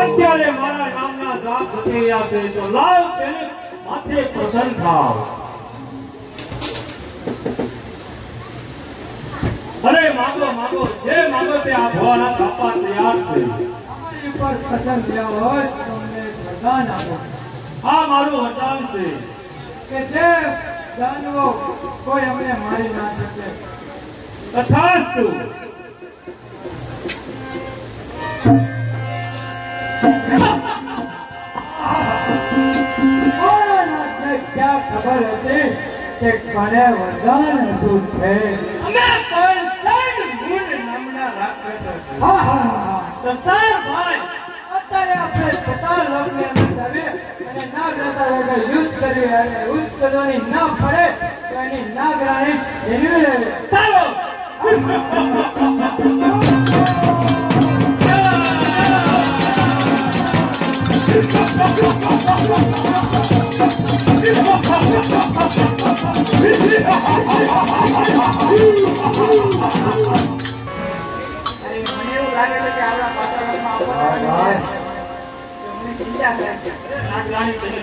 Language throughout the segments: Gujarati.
અત્યારે મારા નામના જાપ થઈ રહ્યા છે તો લાવ તેને માથે પ્રસન્ન થાવ. અરે માગો માગો જે માગો તે આ ભવાના બાપા તૈયાર છે. અમારી ઉપર પ્રસન્ન થયા હોય તો અમને વરદાન આપો. આ મારું વરદાન છે કે જે દાનવો કોઈ અમને મારી ના શકે. તથાસ્તુ. ક્યાં ખબર હતી કે કોને વરદાન હતું છે? અમે કોઈ સૈન ગુણ નામના રાક્ષસ હતા. તો સર ભાઈ અત્યારે આપણે પોતાના લોકની અંદર આવી અને નાગરાતા વગર યુદ્ધ કરી અને યુદ્ધ કરવાની ના પડે તો એની નાગરાણી જેનવી લેવે. ચાલો.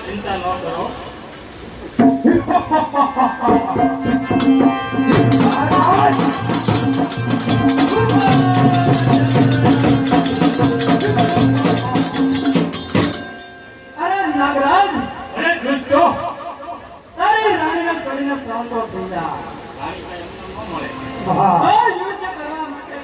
ચિંતા ન કરો. અરે નાગરાજ, અરે દુષ્ટો, તારી રાણીના શરીરને પ્રાંતો થઈ જા. રાણી એમને ન મળે. યુદ્ધ કરવા માટે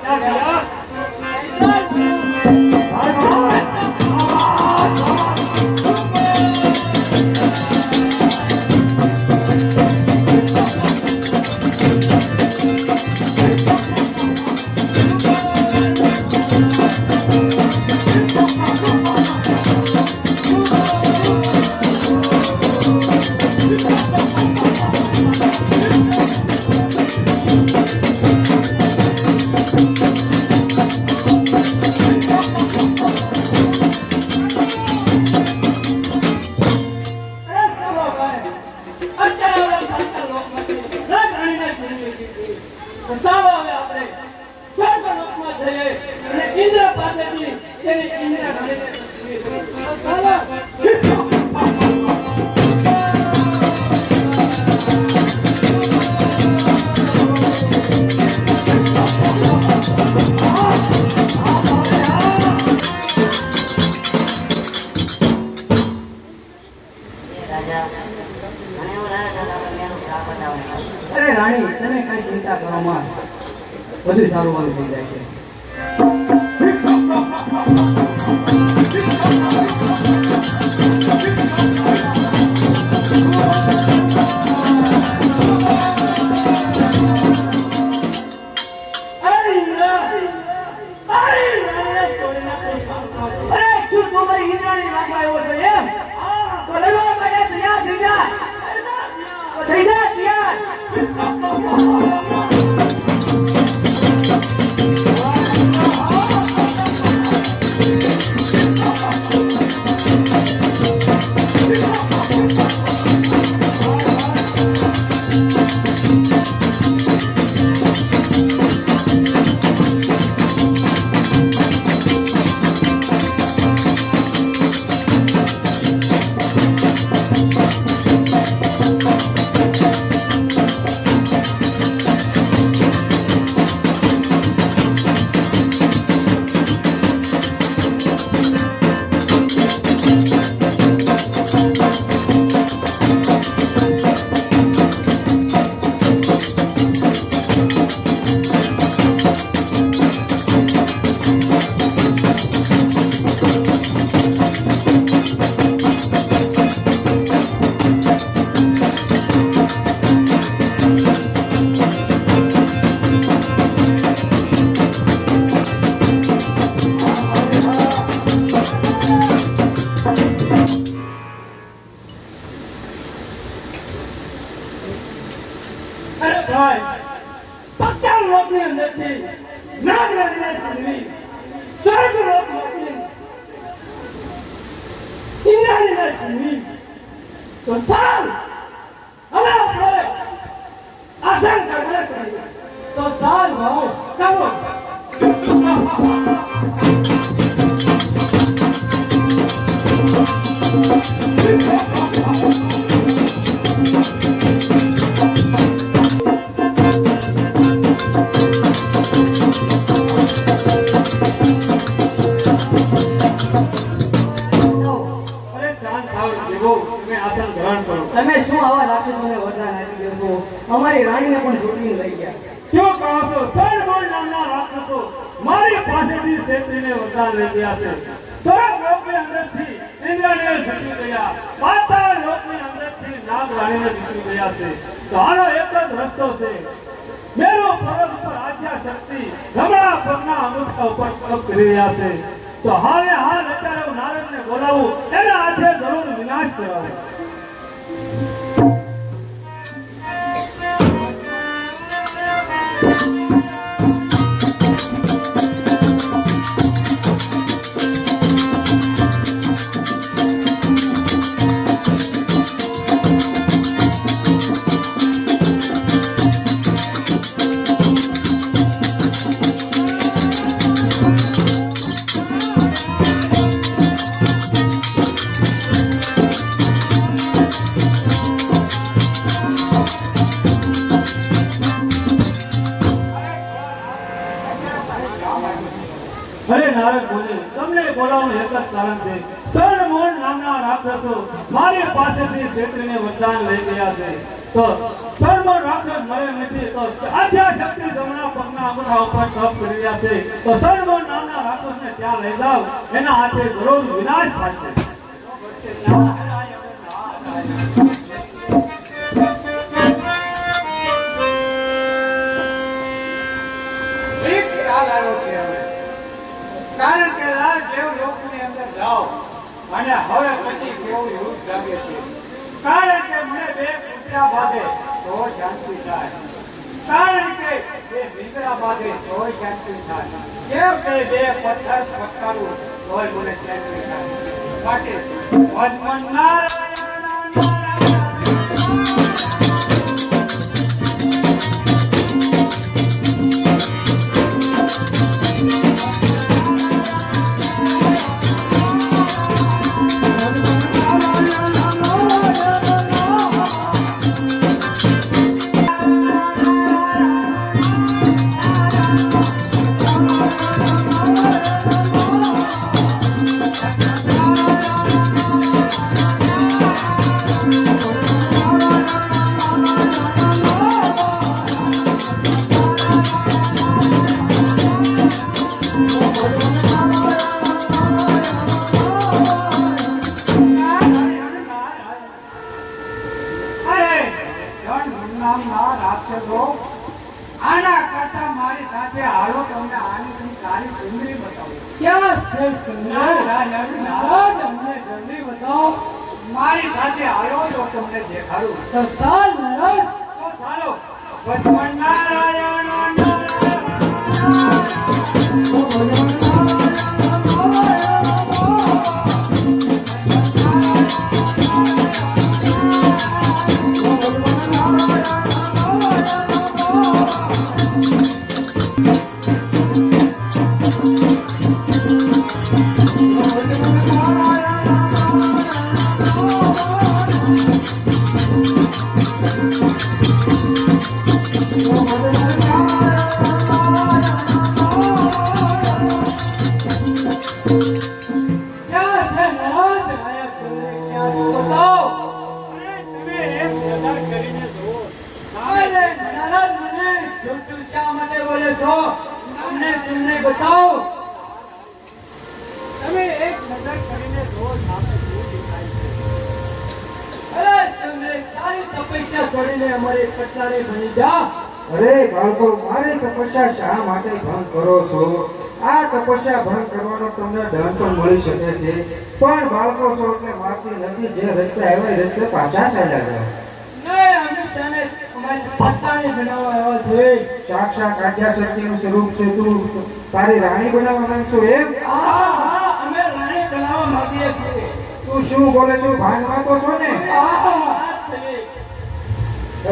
અરે રાણી, તમે કઈ ચિંતા કરો માં, બધું સારું વાળું થઈ જાય છે. અરે શું તું મારી હિંદરાણી નાખવા આવ્યો છો એમ? તો લડવા માટે તૈયાર થઈ જા. તો થઈ જા તૈયાર. લોકની અંદરથી નાગરાજને સાંભળી સ્વર્ગ લોકમાંથી ઇન્દ્રાણીને સાંભળી તો ચાલ હવે આપણે આસન કરવાને કરીએ તો ચાલ ભાઈ ચાલો વરદાન લઈ ગયા છે. સ્વર્ગ લોકની અંદરથી ઇન્દ્રને જીતી ગયા, પાતાળ લોકની અંદરથી નાગ રાણીને જીતી ગયા છે. તો આનો એક જ રસ્તો છે. મેરુ પર્વત ઉપર આદ્યા શક્તિ જમણા પગના અંગૂઠા ઉપર તપ કરી રહ્યા છે. તો હાલે હાલ અત્યારે હું નારદને બોલાવું, એના હાથે જરૂર વિનાશ કરાવું. અરે નારદ મુનિ, તમને બોલાવવાનું એક જ કારણ છે. સણમોણ નામના રાક્ષસો મારી પાસેથી ક્ષેત્રીને વરદાન લઈ ગયા છે. તો સણમોણ રાક્ષસ મળે નથી, તો આદ્યા શક્તિ જમણા પગના અંગૂઠા ઉપર તપ કરી રહ્યા છે. તો સણમોણ નામના રાક્ષસને ત્યાં લઈ જાવ, એના હાથે જરૂર વિનાશ થશે. એક ખ્યાલ આવ્યો છે હવે. કારણ કે દેવ લોકની અંદર જાઓ અને હવે પછી કેવું યુદ્ધ જાગે છે. કારણ કે મને બે કૂતરા બાંધે તો શાંતિ થાય, કારણ કે બે મીંગડા બાંધે તો શાંતિ થાય, કેમ કે બે પથ્થર પટકારું તોય મને શાંતિ થાય. માટે વચમન નારાયણ આના કરતા મારી સાથે હાલો, તમને આની સારી સુંદરી બતાવું. ક્યાં છે સુંદર? અમને જલ્દી બતાવો. મારી સાથે હાલો તો તમને દેખાડું. તો ચાલ નારદ. તો ચાલો. ભગવાન નારાયણ બતાવો. તમે એક નજર કરીને જો સામે શું દેખાય છે. અરે તમે તારી તપસ્યા છોડીને અમારી કટારે બની જા. અરે બાળકો, મારી તપસ્યા શા માટે ભંગ કરો છો? આ તપસ્યા ભંગ કરવાનો તમને દંડ પણ મળી શકે છે, પણ બાળકો છો એટલે મારતી નથી. જે રસ્તે આવ્યા એ રસ્તે પાછા ચાલ્યા જાઓ. નહીં, અમે તને અમારી કટારે બનાવવા આવ્યા છે. સાક્ષાત આદ્યા શક્તિનું સ્વરૂપ છે. તું તારી રાણી બનાવવા માંગશો એમ? હા, અમે રાણી બનાવવા માંગીએ છીએ. તું શું બોલે છો? ભાનમાં તો છો ને? હા,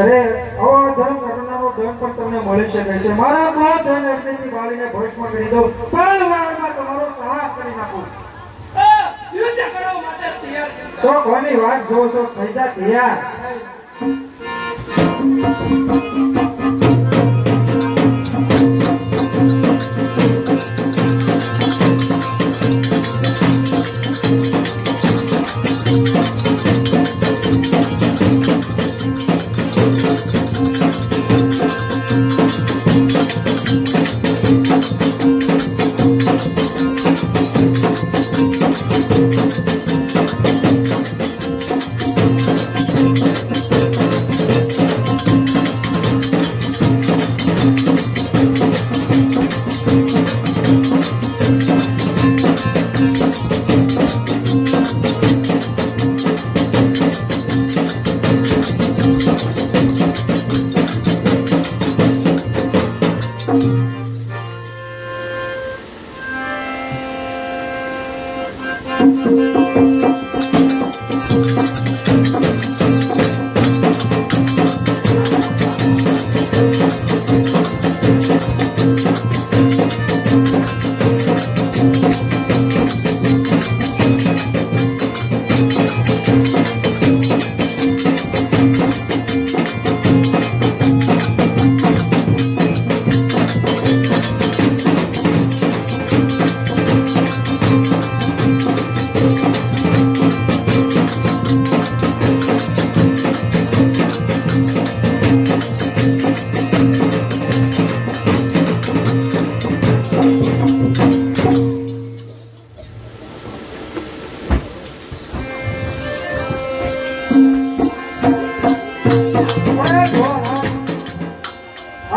અરે આવો ધર્મ કરનારો દંડ પણ તમને મળી શકે છે. મારા ક્રોધ અને અગ્નિથી બાળીને ભસ્મ કરી દઉં, પણ વારમાં તમારો સહાય કરી નાખું. યુદ્ધ કરવા માટે તૈયાર થઈ તો કોની વાત જોવો છો? થઈ જા તૈયાર.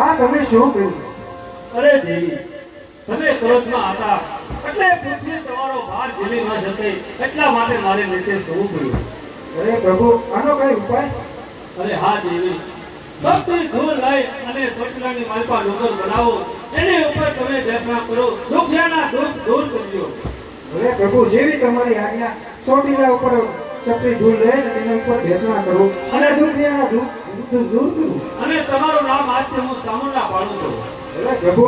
આ તમે શું કર્યું? અરે દેવી, તમે ક્રોધમાં હતા એટલે પૃથ્વી તમારો ભાર ઝીલી ન શકે એટલા માટે મારે નીચે સૂવું પડ્યું. અરે પ્રભુ, આનો કઈ ઉપાય? અરે હા દેવી, સૌથી ધૂળ લઈ અને ચોટીલાની માલપા ડુંગર બનાવો, એની ઉપર તમે બેસણા કરો, દુખિયાના દુઃખ દૂર કરજો. અરે પ્રભુ, જેવી તમારી આજ્ઞા. ચોટીલા ઉપર ચપટી ધૂળ લઈ અને તેના ઉપર બેસણા કરું અને દુખિયાના દુઃખ દૂર કરું. અને તમારું નામ આજથી હું ચામુંડા પાડું છું. અરે પ્રભુ,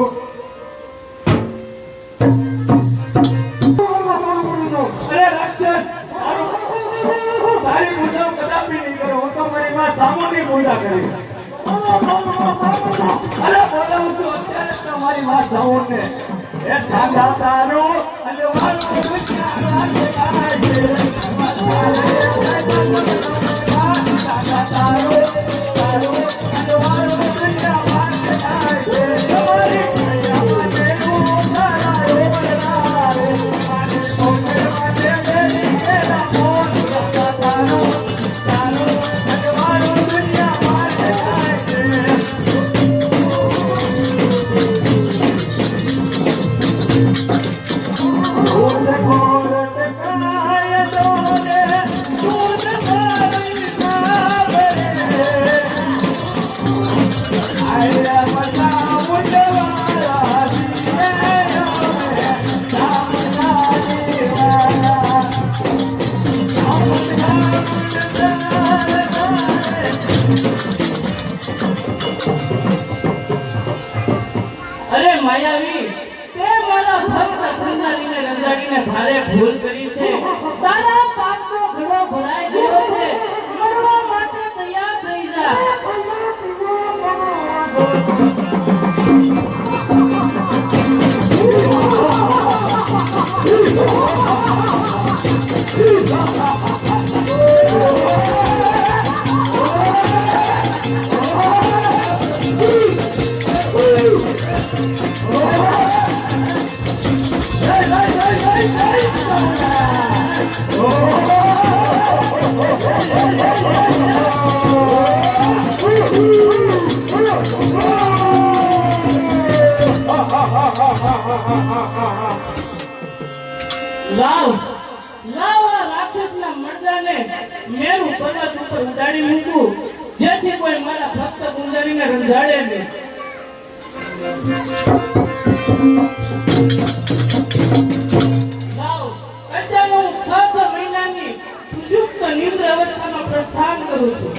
અરે રાક્ષસ, તારી પૂજા કદાપી નહીં કરો. હું તો મારી માં સામુની પૂજા કરી. અરે બોલાવું છું અત્યારે તમારી માં સામુને. એ સાંધા તારું અને વાળું સાંધા તારું માયાવી, તે મારા ભક્ત કંજારીને રંજાડીને ભારે ભૂલ કરી છે. તારા પાપનો ઘડો ભરાઈ ગયો છે. મરવા માટે તૈયાર થઈ જા. લાવ લાવ આ રાક્ષસના મર્દાને મેરુ પર્વત ઉપર ઉડાડી મૂકું, જેથી કોઈ મારા ભક્ત કુંજારીને રંજાડે નહીં. લાવ અત્યારે હું 6 મહિનાની સુષુપ્ત નિદ્ર અવસ્થામાં પ્રસ્થાન કરું છું.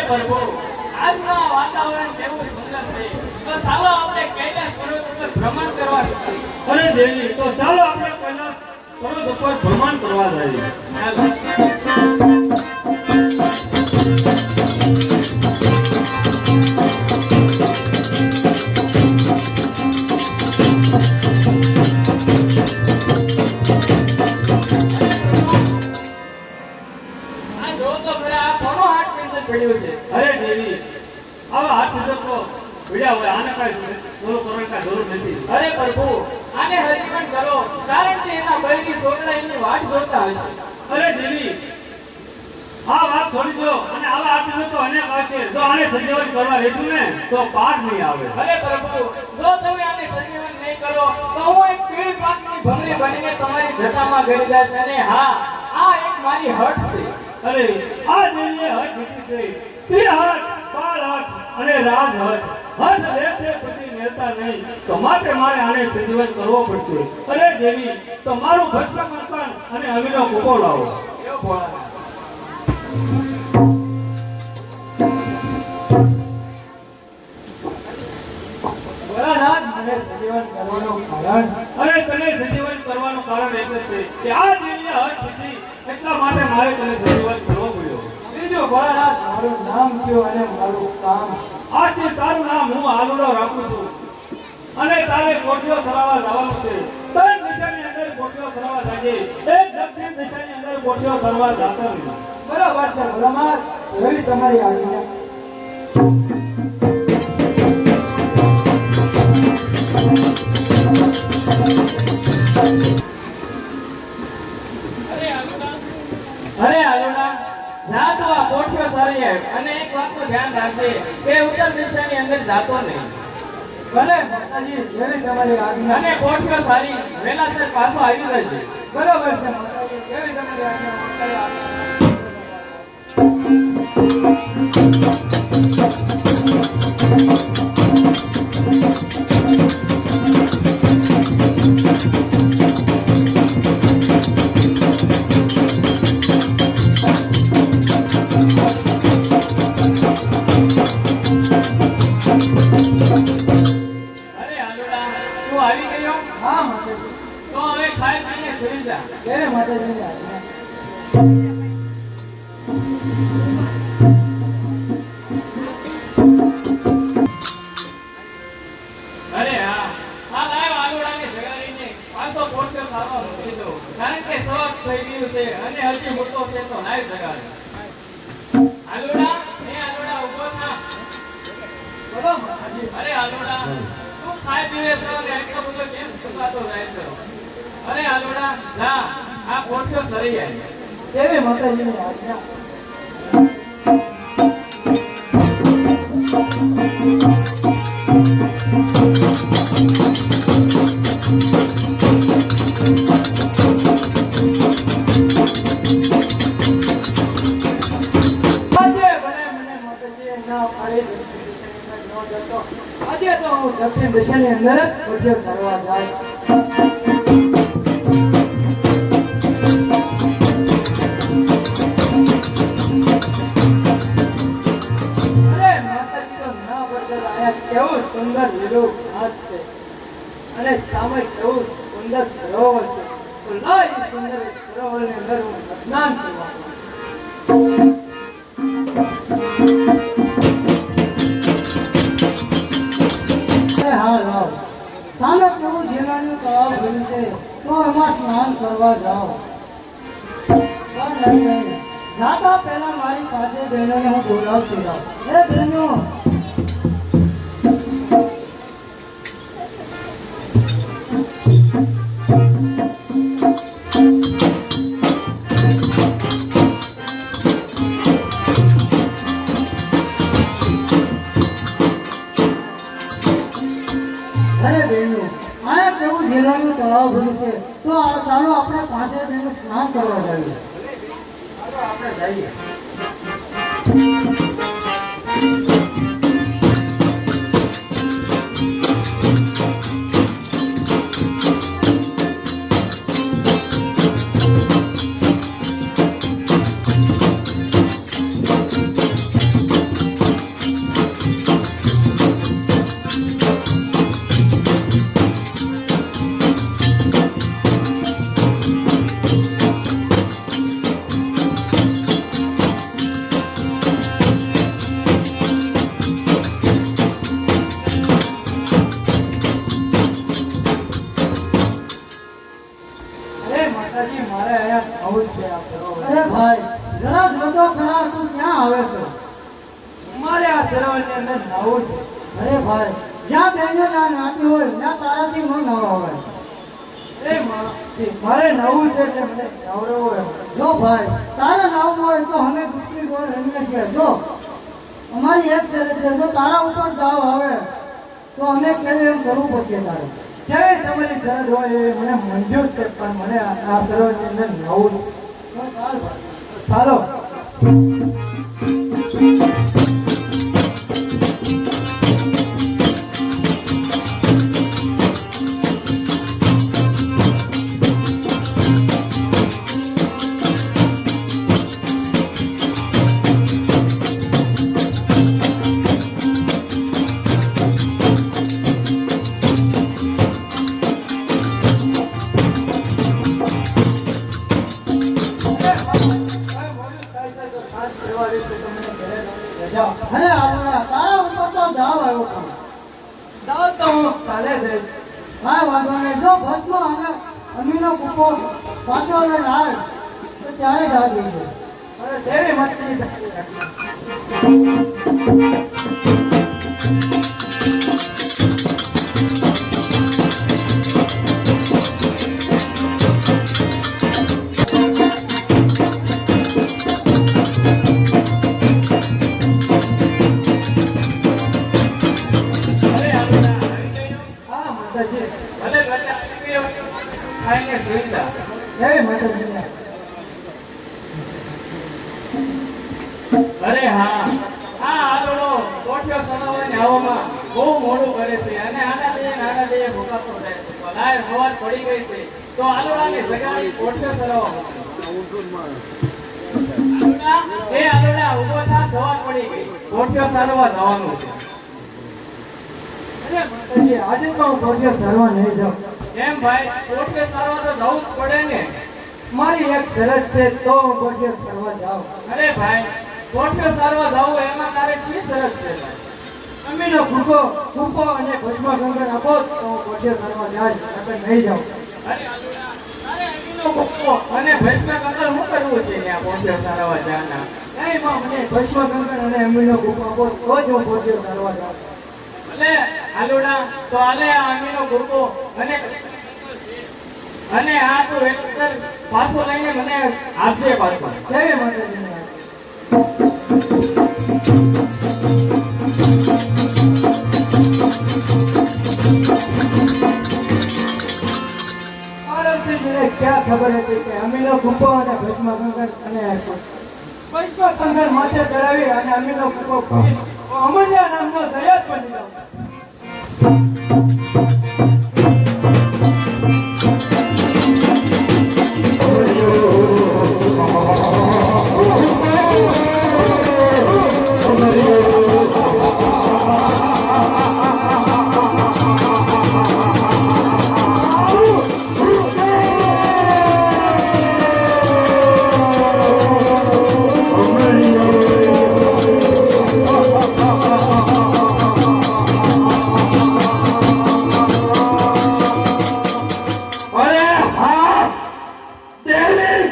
પ્રભુ, આજનું આ વાતાવરણ કેવું સુંદર છે. તો ચાલો આપણે કૈલાસ પર્વત ઉપર ભ્રમણ કરવા જઈએ. અરે દેવી, તો ચાલો આપણે કૈલાસ પર્વત ઉપર ભ્રમણ કરવા જઈએ. અરે દેવી, આવા હાથ ઉદકો ભીડ્યા હોય, આને કાંઈ બોલો કરવાની કાંઈ જરૂર નથી. અરે પ્રભુ, આને હજીવન કરો, કારણ કે એના બૈરી છોકરા એની વાટ જોતા હશે. અરે દેવી, આ વાત છોડી દો અને આવા આપી દો તો અનેક આવશે. જો આને સંજીવન કરવા રહેશું ને તો પાર નહીં આવે. અરે પ્રભુ, જો તમે આને સંજીવન નહીં કરો તો હું એક પીળ પાકની ભમરી બનીને તમારી જટામાં ગળી જઈશ. અને હા, આ એક મારી હટ છે. અરે આ દેવીએ હઠ લીધી છે. ત્રિહઠ, બાળહઠ અને રાજહઠ. હઠ લે છે પછી મેળતા નહીં, તો માટે મારે આને સંજીવન કરવો પડશે. અરે દેવી, તો મારું ભસ્મ કંકણ અને અમીનો કૂપો લાવો. એવો ભોળાનાથ. ભોળાનાથ, મને સંજીવન કરવાનું કારણ? અરે તને સંજીવન કરવાનું કારણ એટલે છે કે આ દેવીએ હઠ લીધી, એટલા માટે મારે તને સંજીવન કરવો પડ્યો. બીજું ભોળાનાથ, મારું નામ કયો અને મારું કામ? આજથી તારું નામ હું આલુડો રાખું છું અને તારે કોઠીઓ થરાવા જવાનું છે. 3 દિશાની અંદર કોઠીઓ થરાવા જાજે. એક દક્ષિણ દિશાની અંદર કોઠીઓ થરવા જાતા નહીં. બરાબર છે ભોળાનાથ, એવી તમારી આજ્ઞા. અરે આલુડા, જા તું આ કોઠીઓ સારી આવ અને એક વાતનું ધ્યાન રાખજે કે ઉત્તર દિશાની અંદર જાતો નહીં. ભલે માતાજી, જેવી તમારી આજ્ઞા. અને કોઠીઓ સારી વેલાસર પાછો આવી જશે. બરાબર છે માતાજી, જેવી તમારી આજ્ઞા. અરે આલુડા, તું આવી ગયો? હા માતાજી. તો હવે ખાઈ પીને સુઈ જા. જય માતાજીની આજ્ઞા. અરે હા, આ લાવ આલુડાને જગાડીને પાછો કોઠ્યો સારવા મૂકી દો, કારણ કે સવાર થઈ ગયું છે અને હજી મોટો છે તો લાવ જગાડે. આલુડા, એ આલુડા ઊભો થા. બોલો માતાજી. અરે આલુડા, તું ખાઈ પીવે છે અને એટલો બધો કેમ સુકાતો જાય છે? અરે આલુડા, જા, આ કોઠ્યો સરી જાય. કેવી માતાજીની આજ્ઞા. આજે તો હું દક્ષિણ દિશાની અંદર કોઠીઓ કરવા જાય. અરે માતાજી, તો ના બદલ આયા કેવું સુંદર લીલું ઘાસ છે અને સામે કેવું સુંદર સરોવર છે. તો લાય એ સુંદર સરોવરની અંદર હું સ્નાન કરવા. હા લાવ સામે કેવું ઝેલાનું તળાવ ભર્યું છે તો એમાં સ્નાન કરવા જાઓ. પણ નહીં, જાતા પહેલા મારી પાસે બહેનોને હું બોલાવતી જાઉં. એ બહેનો, અરે બહેનો, આ કેવું ઝેલાનું તળાવ ભર્યું છે તો ચાલો આપણે પાસે બહેનો સ્નાન કરવા જઈએ. આપણે જઈએ. અરે ભાઈ, જરા જોતો ખરા, તું ક્યાં આવે છે? અમારે આ સરોવરની અંદર નાવું છે. અરે ભાઈ, જ્યાં બહેનો ના નાતી હોય ત્યાં તારાથી ન નવા હોય. એ મારે નવું છે એટલે મને નવરવો એમ. જો ભાઈ તારે નામ હોય તો અમે દુસરી ગોળ રમીએ છીએ. જો અમારી એક શરત છે, જો તારા ઉપર દાવ આવે તો અમે કેવું એમ કરવું પડશે તારે. જે તમારી શરત હોય એ મને મંજૂર છે, પણ મને આ શરતની અંદર નવું બસ હાલ ભાઈ. ચાલો. અરે આવડા તારા ઉપર તો દાવ આવ્યો પણ. ચાલો તો હું કાલે જઈશ. કાંઈ વાંધો નહીં. જો ભસ્મ અને અમીનો કૂપો પાછો લઈને આવે તો ત્યારે જ આવી જજો. અરે જેવી મસ્તી હા માતાજી. ભલે ભલે આવી ગયો ખાઈને સુઈ જા. જેવી માતાજી. અરે હા આલોડો કોઠિયો સનાવવાની હવામાં બહુ મોડું કરે છે અને આના દે ભૂકાતો જાય છે. લાય હવાર પડી ગઈ છે તો આલોડાને જગાડી કોઠિયો સનાવવા. આલોડા ઊભો થા, સવાર પડી ગઈ, કોઠિયો સનાવવા જવાનું છે. અરે માતાજી, આજે તો હું કોઠિયો સરવા નહીં જાઉં. કેમ ભાઈ, કોઠિયો સનાવવા તો જવું જ પડે ને. મારી એક શરત છે તો હું કોઠિયો સરવા જાઉં. અરે ભાઈ, કોઠિયો સનાવવા જવું એમાં તારે શી સરસ છે ભાઈ? અમીનો કૂપો અને ભસ્મ ગંગર આપો તો હું કોઠિયો સરવા જાય, નકર નહીં જાઉં. અરે આલોડા, તારે અમીનો કૂપો અને ભસ્મ કંકર શું કરવું છે ત્યાં કોઠિયો સનાવવા જાના? નહીં માં, મને ભસ્મ ગંગર અને અમીનો કૂપો આપો તો જ હું કોઠિયો સરવા જાઉં. ભલે આલોડા, તો આલે આ અમીનો કૂપો અને આ તો વેલકર પાછો લઈને મને આપજે પાછો. જય માતાજી. મને ક્યાં ખબર હતી કે અમીનો કૂપો અને ભસ્મ ગંગર અને ભસ્મ ગંગર માથે ચડાવી અને અમીનો કૂપો પી અમૂલ્ય નામનો દયાદ બની જાઉં.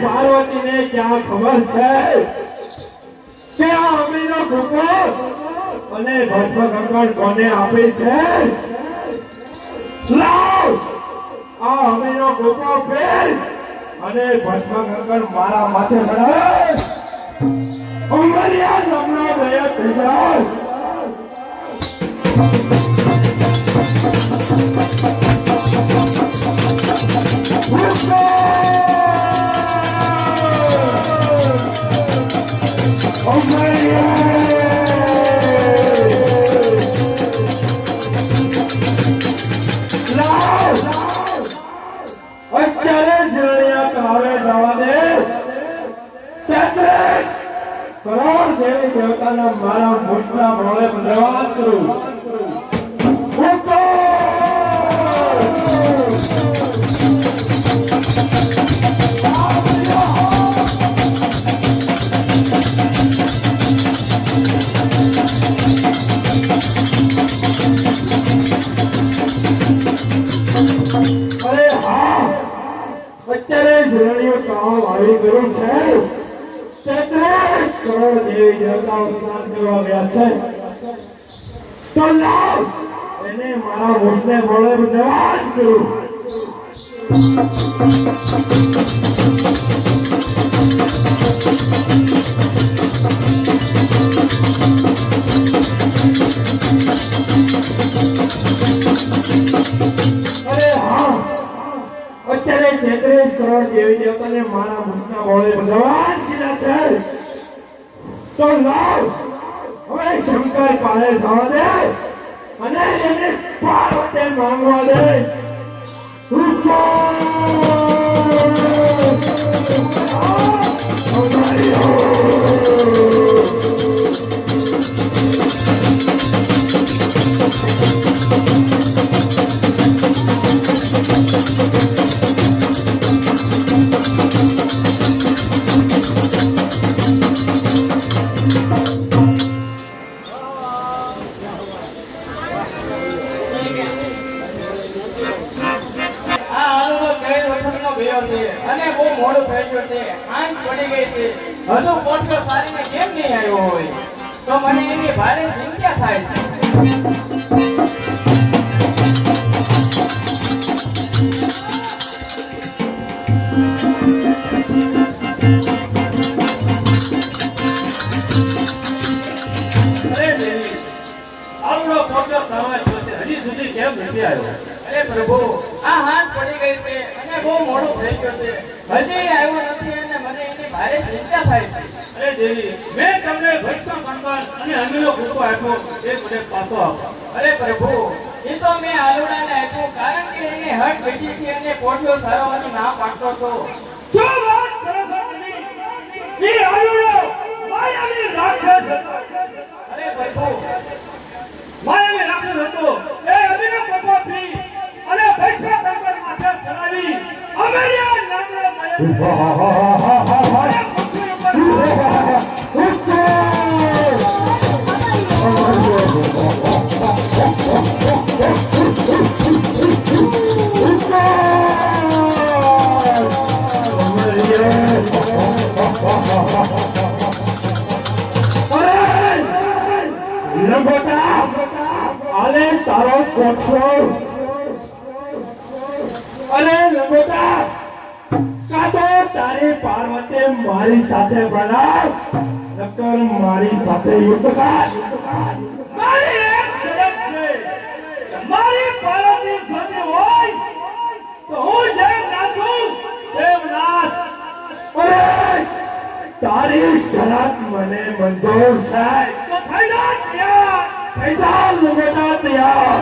પાર્વતીને ક્યાં ખબર છે કે આ અમીનો કૂપો અને ભસ્મ કંકણ કોને આપે છે? લાવ આ અમીનો કૂપો પહેર અને ભસ્મ કંકણ મારા માથે ચડાવે. ઉમરિયા નામનો દયા થઈ જાય. અત્યારે ઝીણિયા તળાવે જવા દે. 33 કરોડ દેવી દેવતાના મારા મુશના ભોળે ધન્યવાદ કરું. અરે હા, અત્યારે ઝીણિયો તળાવ આવી ગયું છે. 33 કરોડ દેવી દેવતાઓ સ્નાન કરવા ગયા છે. તો લાવ એને મારા મુશને ભોળે ધન્યવાદ કરું. અરે હા, અત્યારે 33 કરોડ દેવી દેવતાને મારા મુખના બોલે ભગવાન કીધા છે તો લાવ હવે શંકર પાસે જવા દે અને એને પાર્વતી માંગવા દે. રૂકો! આ આલુનો કેળ વઠણનો ભેયો છે અને બહુ મોડું થઈ ગયું છે. આંખ પડી ગઈ છે. હજુ પોટલો સારીને કેમ નહીં આવ્યો હોય તો મને એની ભારે ચિંતા થાય છે. અરે દેવી, આવડો મોટો થવા જો છે, હજી સુધી કેમ નથી આવ્યો? અરે પ્રભુ, આ હાથ પડી ગઈ છે અને બહુ મોડું થઈ ગયું છે. હજી આવ્યો નથી અને મને એની ભારે ચિંતા થાય છે. અરે દેવી, મેં તમને ભસ્મ કંકણ અને અમીનો કૂટો આપ્યો, એ મને પાછો આપો. અરે પ્રભુ, એ તો મેં આલુડાને આપ્યું કારણ કે એને હટ બેઠી હતી અને પોટલો સારવાની ના પાડતો હતો. શું વાત કરો છો તમે? એ આલુડો માયાવી રાક્ષસ હતો. અરે પ્રભુ, માયાવી રાક્ષસ હતો. એ અમીનો કૂટો પી અને ભસ્મ કંકણ માથે ચડાવી અમેરિયા નામનો માયાવી પૃથ્વી ઉપર અરે તારો કોઠો, અરે લંગોટા, કા તો તારી પાર્વતી મારી સાથે બનાવ, નકર મારી સાથે યુદ્ધ કર. મારી એક શરત છે, મારી પાર્વતી સાથે હોય તો હું જેમ નાસું તેમ નાસ. અરે તારી શરત મને મંજૂર છે. તો થઈ જા તૈયાર. થઈ જા લંગોટા તૈયાર.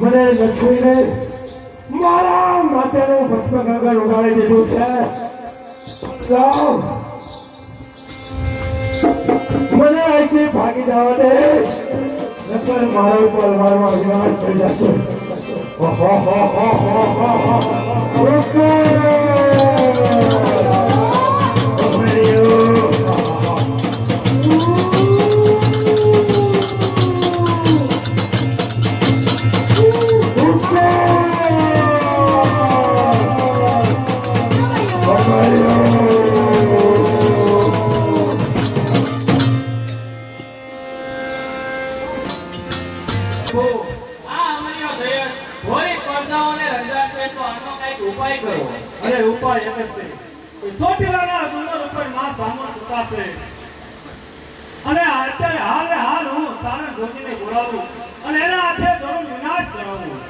મને લક્ષ્મીને મારા માથેનું ભસ્મ કંકણ ઉડાડી દીધું છે. લાવ, મને અહીંથી ભાગી જવા દે, નકર મારા ઉપર મારવા વિનાશ થઈ જશે. ઉપાય કરો. અરે ઉપાય એક જ છે. ચોટીલાના ડુંગર ઉપર માં બ્રાહ્મણ સુતા છે અને અત્યારે હાલે હાલ હું તારણ ધોનીને બોલાવું અને એના હાથે ધોરણ વિનાશ કરાવું.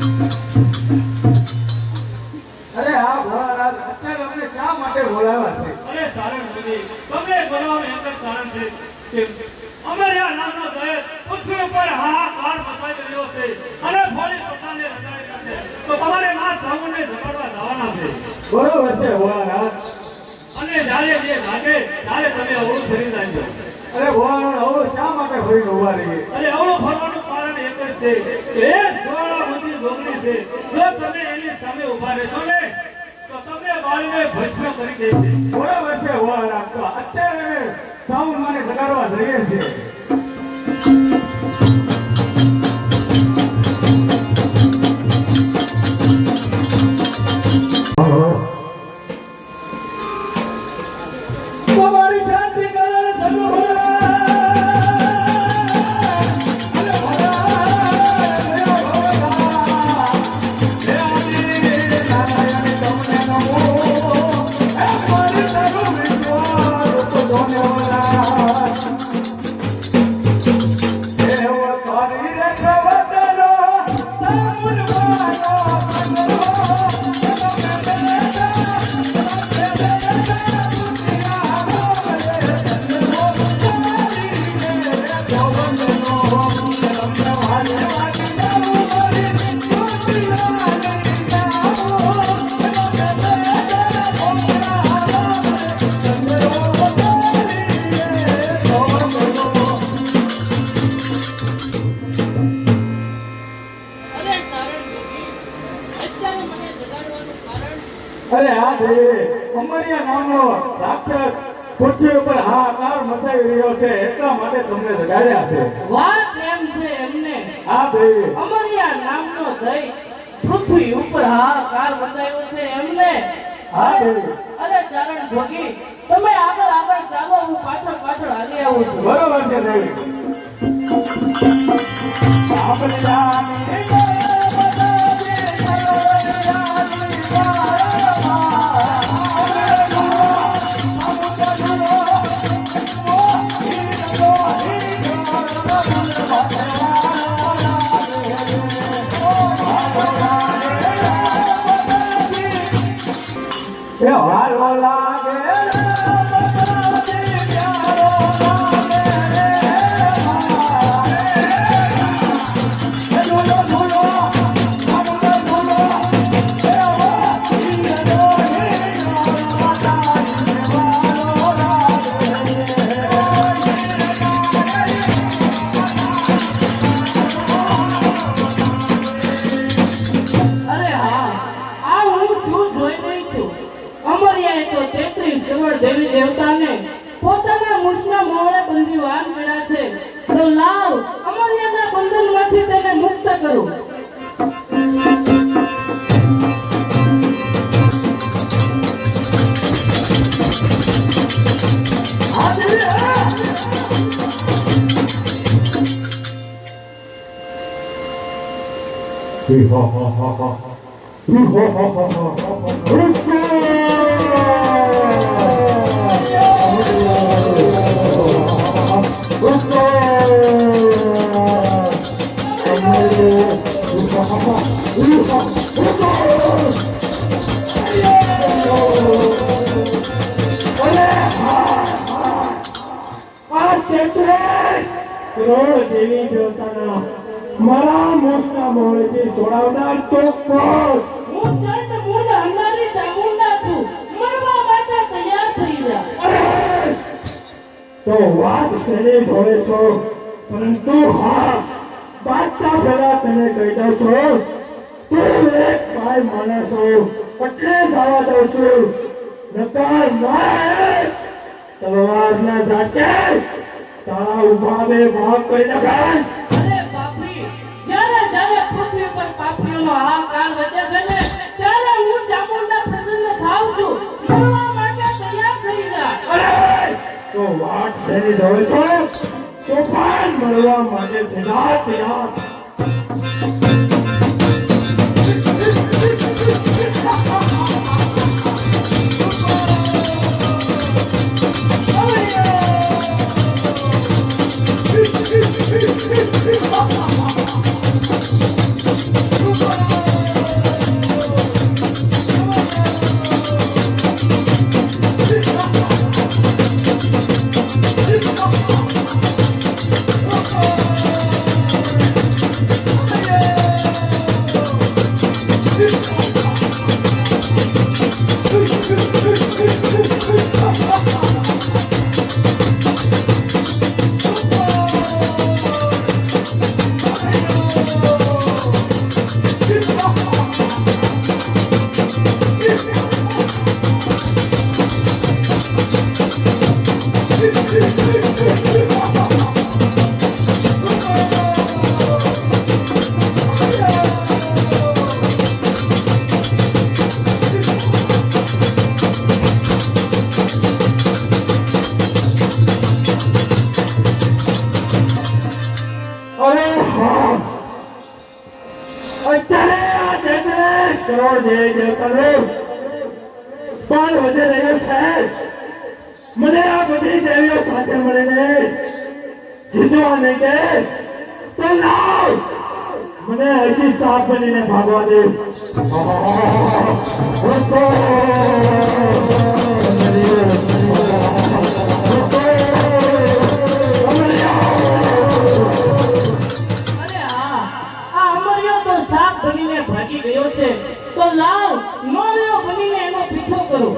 અરે હા ભોળાનાથ, અત્યારે અમને શા માટે બોલાવ્યા છે? અરે તારણ મુનિ, તમને બોલાવવાનું એક જ કારણ છે કે અમારે આ નામનો દહેજ પૃથ્વી ઉપર હાહાકાર મચાવી રહ્યો છે અને ભોળી પોતાને રડાઈ કાઢે તો તમારે માં ચામુંડને ઝપાડવા જવાના છે. બરોબર છે ભોળાનાથ. અને જ્યારે જે લાગે ત્યારે તમે અવળું ફરી જાજો. અરે ભોળાનાથ, હવે શા માટે ફરીને ઉભા રહીએ? અને અવળું ફરવાનું કારણ એક જ છે કે એ જ્વાળામુખી ગોગડી છે. જો તમે એની સામે ઊભા રહેશો ને તો તમને બાળીને ભસ્મ કરી દેશે. બરોબર છે ભોળાનાથ. તો અત્યારે ચામુંડાને જગાડવા જઈએ છીએ. તમારી શાંતિ કરે સગો અરે હા દેવી, અમરિયા નામનો રાક્ષસ પૃથ્વી ઉપર હાહાકાર મચાવી રહ્યો છે એટલા માટે તમને જગાડ્યા છે. વાત એમ છે એમને હા દેવી. અમરિયા નામનો દઈ પૃથ્વી ઉપર હાહાકાર મચાવ્યો છે એમને. હા દેવી. અરે ચારણ જોગી, તમે આગળ આગળ ચાલો, હું પાછળ પાછળ હાલી આવું છું. બરોબર છે દેવી. આપણે હાલો લાગે અરે હા, આ હું શું જોઈ રહી છું? અમરિયાએ તો 33 કરોડ દેવી દેવતાને પોતાના મુઠના મોહે બંધીવાન કર્યા છે. તો લાવ, અમરિયાના બંધનમાંથી તેને મુક્ત કરો. દેવી દેવતાના મારા મોસના મોળેથી છોડાવનાર તો કોણ? હું ચંડ મૂળ હંગારી ચામુંડા છું. મરવા માટે તૈયાર થઈ જા. તો વાત શેની જોડે છો? પરંતુ હા, બાદશાહ પહેલા તને કહી દઉં છું, તું એક ભાઈ માણસ છો એટલે જવા દઉં છું, નકર ના તલવારના ઝાટકે તારા ઉભા બે ભાગ કરી નખાશ. અરે પાપી, જ્યારે જ્યારે પૃથ્વી પર પાપીઓનો હાહાકાર વધે છે ને, ત્યારે હું ચામુંડા પ્રસન્ન થાઉં છું. મરવા માટે તૈયાર થઈ જા. તો વાત શેની જોડે છો? તોફાન મળવા માટે થયા તૈયાર. Oh, જે દેવતાનું બળ વધી રહ્યું છે. મને આ બધી દેવીઓ સાથે મળીને જીતવા નહીં કે તો લાવ મને હજી સાપ બનીને ભાગવા દે. અરે હા, આ અમરિયો તો સાપ બનીને ભાગી ગયો છે, તો લાવ નોળિયો બનીને એનો પીછો કરો.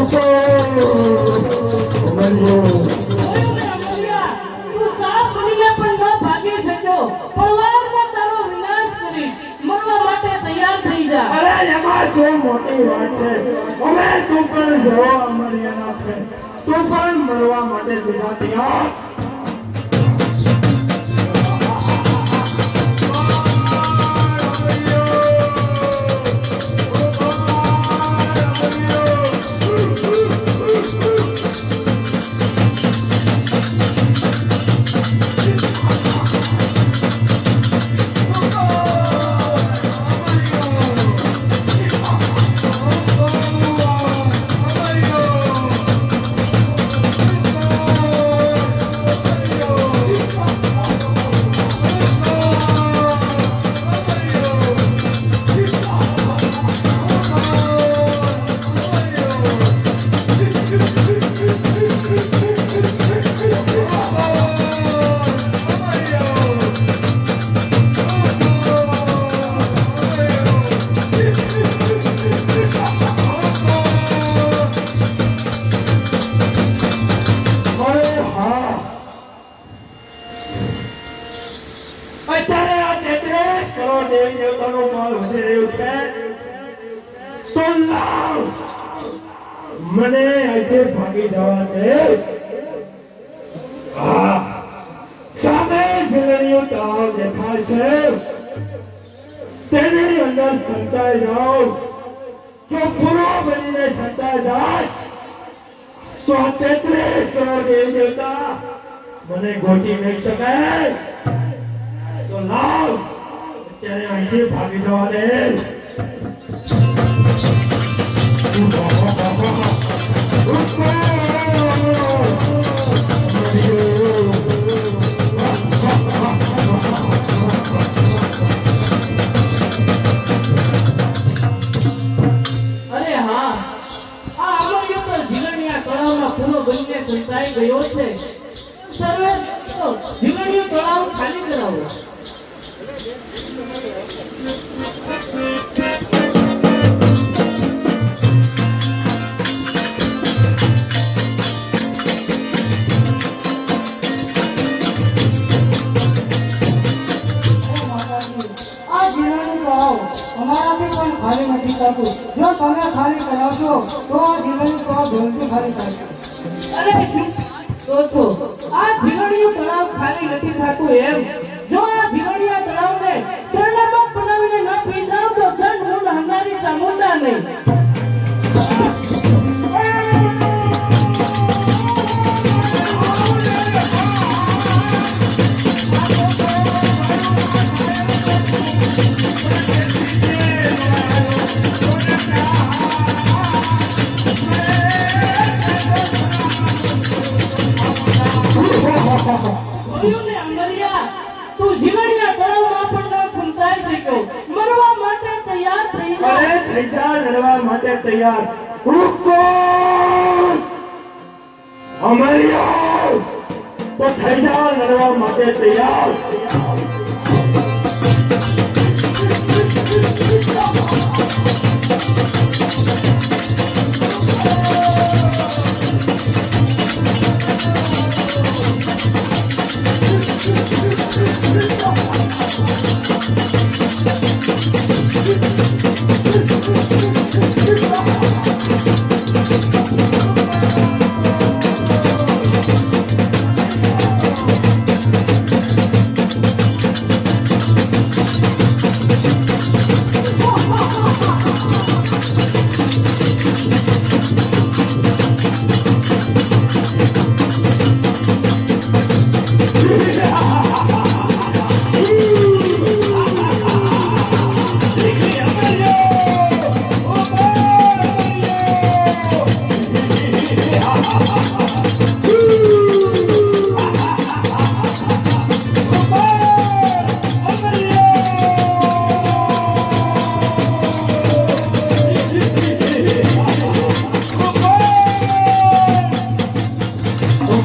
જોયું ને અમરિયા, તું સાપ બનીને પણ ન ભાગી શક્યો, પણ વારમાં તારો વિનાશ કરીશ. મરવા માટે તૈયાર થઈ જા. અરે એમાં શું મોટી વાત છે. હવે તું પણ જવો અમરિયાના છે, તું પણ મરવા માટે સીધા તૈયાર. અત્યારે આ 33 કરોડ દેવી દેવતાનું બળ વધી રહ્યું છે, તો લાવ મને આજે ભાગી જવા દે. સામે ઝીલણીયું તળાવ દેખાય છે, તેની અંદર સંતાઈ જાઓ. જો પૂરો બનીને સંતાઈ જાશ તો 33 કરોડ દેવી દેવતા મને ગોતી નહીં શકે. તો લાવ અત્યારે અહીંથી ભાગી જવા દે. અરે હા, આ અમરિયો તો ઝીલણિયા તળાવમાં પૂરો બનીને સંતાઈ ગયો છે. સર્વે તો ઝીલણિયું તળાવ ખાલી કરાવો. આ જીવનનું તળાવ અમારાથી પણ ખાલી નથી થતું. જો તમે ખાલી કરાવશો તો આ જીવનનું તળાવ ધૂળથી ખાલી થશે. અરે શું કહો છો? આ ઝીલણિયું તળાવ ખાલી નથી થતું એમ? જો આ ઝીલણિયા તળાવને શરણાગત બનાવીને ન પી જાવ તો ચંડ મૂળ હંગારી ચામુંડા નહીં. જોયું ને અમરિયા, તું ઝીલણિયા તળાવમાં પણ ન સંતાઈ શક્યો. મરવા માટે તૈયાર થઈ જા. અરે થઈ જા, લડવા માટે તૈયાર. રૂકો અમરિયા, તો થઈ જા લડવા માટે તૈયાર.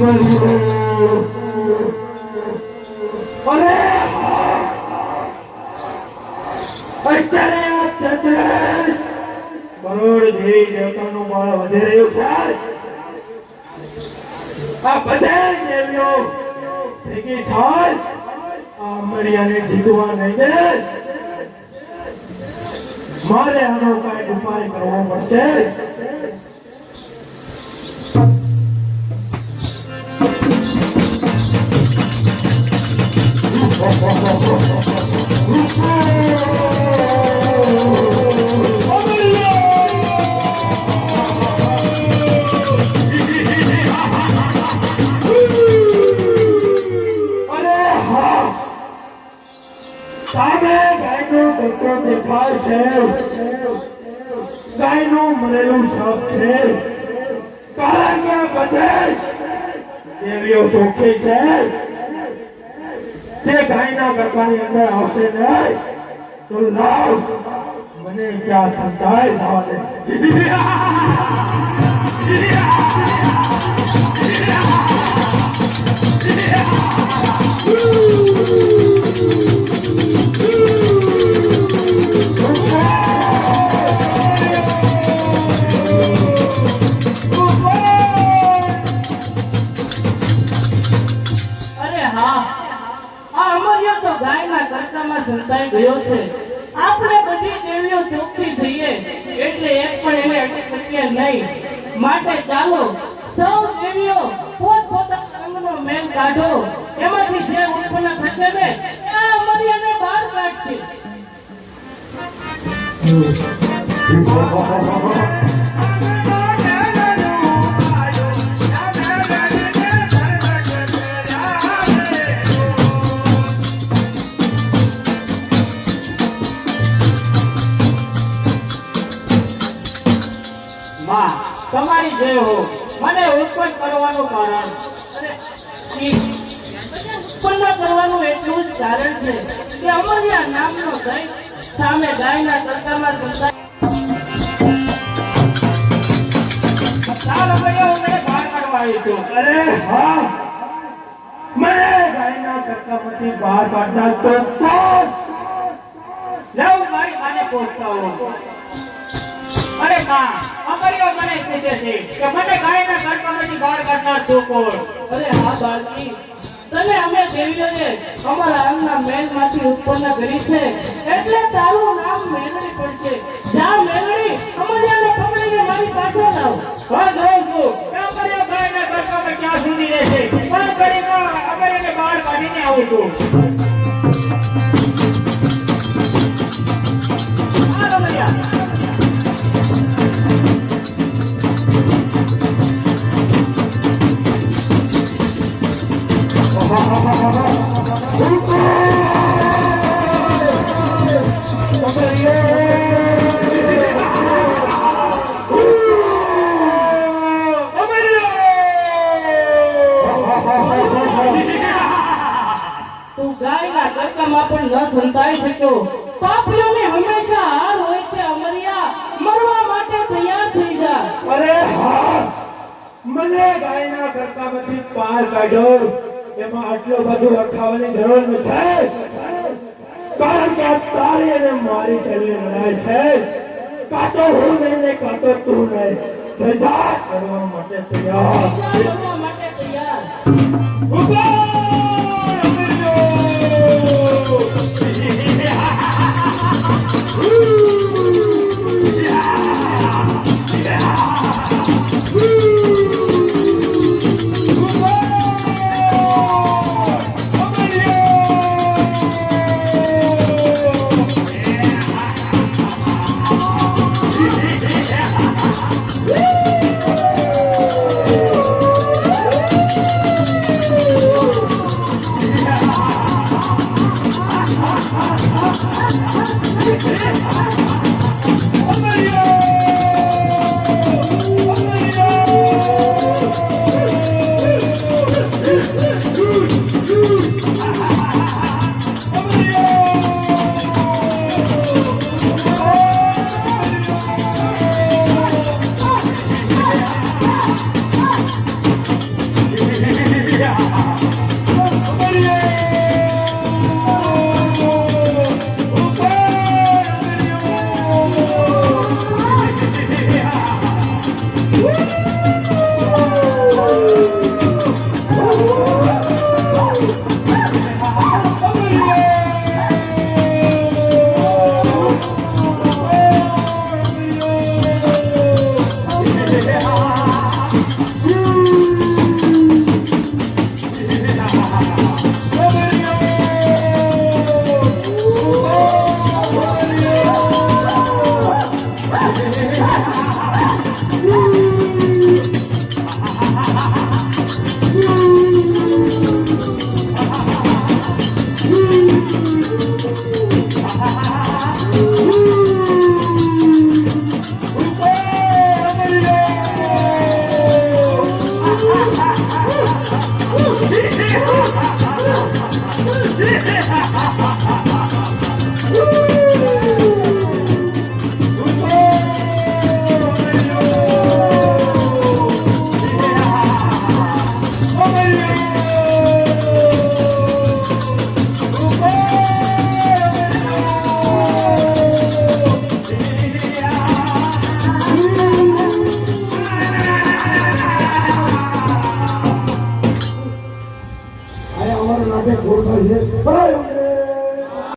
અરે અત્યારે આ 33 કરોડ દેવી દેવતાનું બળ વધી રહ્યું છે. આ બધા દેવીઓ ભેગી થાય આ મરિયાને જીતવા નહીં દે. મારે આનો કઈક ઉપાય કરવો પડશે. સામે ગાયનો ડંકો દેખાય છે. ગાયનું મરેલું સાપ છે. કારણ કે બધે દેવીઓ સોખી છે. તે ગાયના ગરબાની અંદર આવશે નહીં તો લાવ મને ક્યાં સંતાય જવા દે. સંતાઈ ગયો છે. આપણે બધી દેવીઓ ચોખ્ખી થઈએ એટલે એક પણ એને અટકી શકીએ નહીં. માટે ચાલો સૌ દેવીઓ પોતપોતાના અંગનો મેલ કાઢો. એમાંથી જે ઉત્પન્ન થશે ને આ અમરિયાને બહાર કાઢશે. તમારી જય હો. મને ઉત્પન્ન કરવાનું કારણ ઉત્પન્ન કરવાનું એટલું જ કારણ છે કે અમરિયા નામનો દૈત સામે ગાયના તડકામાં ચાલ અમરિયા મને બહાર કાઢવા આવી છું. અરે હા મને ગાયના તડકામાંથી બહાર કાઢનાર તો કોણ? લાવ મારી માને પહોંચતા અરે માં અમરિયો મને પૂછે છે કે મને ગાયના તડકામાંથી બહાર કાઢનાર તું કોણ? અરે હા બાળકી, તને અમે દેવીઓએ અમારા અંગના મેલમાંથી ઉત્પન્ન કરી છે એટલે તારું નામ મેલડી પડશે. જા મેલડી અમરિયાને પકડીને મારી પાસે લાવ. હા જોઉં છું કે અમરિયો ગાયના તડકામાં ક્યાં સુધી રહેશે. પણ ઘડીમાં અમરિયાને બહાર કાઢીને આવું છું. હા અમરિયા તું ગાયના તડકામાં પણ ન સંતાઈ શક્યો. પાપીઓને હંમેશા હાર હોય છે. અમરિયા મરવા માટે તૈયાર થઈ જા. અરે હા મને ગાયના તડકામાંથી બહાર કાઢ્યો. એમાં આટલું બધું અટકાવવાની જરૂર નથી. કારણ કે તારી અને મારી શરીર લડાઈ છે. કાં તો હું નહીં ને કાં તો તું નહીં. ધજા કરવા માટે તૈયાર. કરવા માટે તૈયાર. અમારું નાટક ગોળ થાય છે.